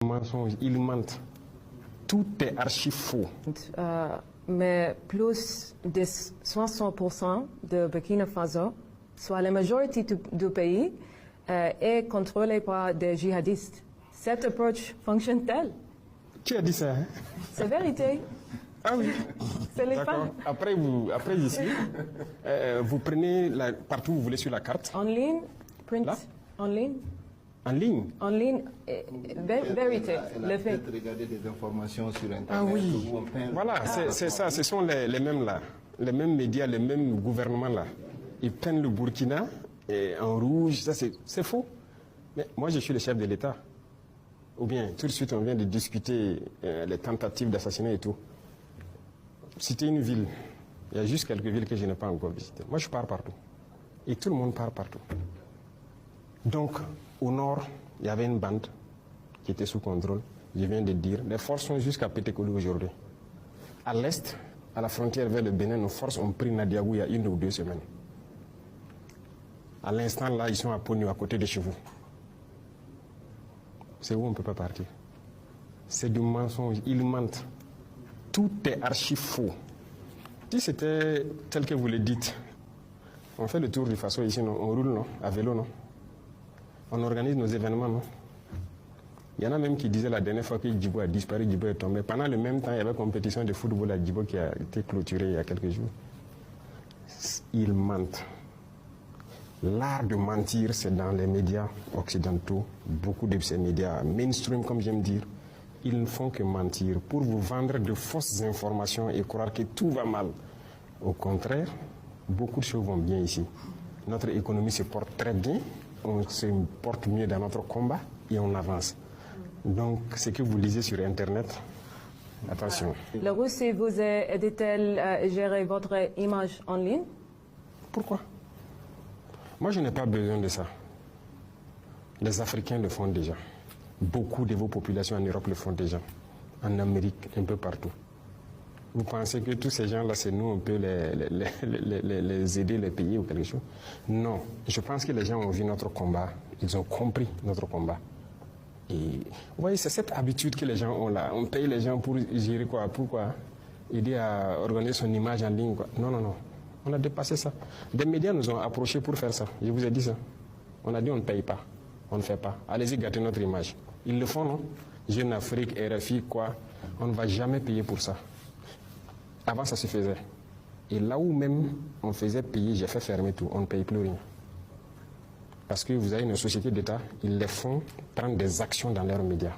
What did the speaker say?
Mensonge, ils mentent. Tout est archi faux. Mais plus de 60% de Burkina Faso, soit la majorité du pays, est contrôlée par des djihadistes. Cette approche fonctionne-t-elle? Qui a dit ça, hein? C'est vérité. Ah oui. C'est les D'accord. femmes. Après ici, vous prenez partout où vous voulez sur la carte. En ligne, print, Là? en ligne. En ligne. En ligne, vérité, le fait. Peut-être regarder des informations sur Internet. Ah oui. Où on peint. Voilà, c'est ça. Ce sont les mêmes là. Les mêmes médias, les mêmes gouvernements là. Ils peignent le Burkina et en rouge. Ça, c'est faux. Mais moi, je suis le chef de l'État. Ou bien, tout de suite, on vient de discuter les tentatives d'assassinat et tout. Citer une ville. Il y a juste quelques villes que je n'ai pas encore visitées. Moi, je pars partout. Et tout le monde part partout. Donc, au nord, il y avait une bande qui était sous contrôle. Je viens de dire, les forces sont jusqu'à Pétékoulou aujourd'hui. À l'est, à la frontière vers le Bénin, nos forces ont pris Nadiagou il y a 1 ou 2 semaines. À l'instant, là, ils sont à Pognou, à côté de chez vous. C'est où on ne peut pas partir. C'est du mensonge, ils mentent. Tout est archi faux. Si c'était tel que vous le dites, on fait le tour du Faso ici, non? On roule, non? À vélo, non? On organise nos événements, non? Il y en a même qui disaient la dernière fois que Djibo a disparu, Djibo est tombé. Pendant le même temps, il y avait une compétition de football à Djibo qui a été clôturée il y a quelques jours. Ils mentent. L'art de mentir, c'est dans les médias occidentaux. Beaucoup de ces médias mainstream, comme j'aime dire, ils ne font que mentir pour vous vendre de fausses informations et croire que tout va mal. Au contraire, beaucoup de choses vont bien ici. Notre économie se porte très bien, on se porte mieux dans notre combat et on avance. Donc, ce que vous lisez sur Internet, attention. La Russie vous a aidé-t-elle à gérer votre image en ligne? Pourquoi? Moi, je n'ai pas besoin de ça. Les Africains le font déjà. Beaucoup de vos populations en Europe le font déjà. En Amérique, un peu partout. Vous pensez que tous ces gens-là, c'est nous, on peut les aider, les payer ou quelque chose? Non. Je pense que les gens ont vu notre combat. Ils ont compris notre combat. Et vous voyez, c'est cette habitude que les gens ont là. On paye les gens pour gérer quoi? Pourquoi? Aider à organiser son image en ligne, quoi. Non, non, non. On a dépassé ça. Des médias nous ont approchés pour faire ça. Je vous ai dit ça. On a dit on ne paye pas. On ne fait pas. Allez-y gâter notre image. Ils le font, non? Jeune Afrique, RFI, quoi. On ne va jamais payer pour ça. Avant, ça se faisait. Et là où même on faisait payer, j'ai fait fermer tout. On ne paye plus rien. Parce que vous avez une société d'État, ils les font prendre des actions dans leurs médias.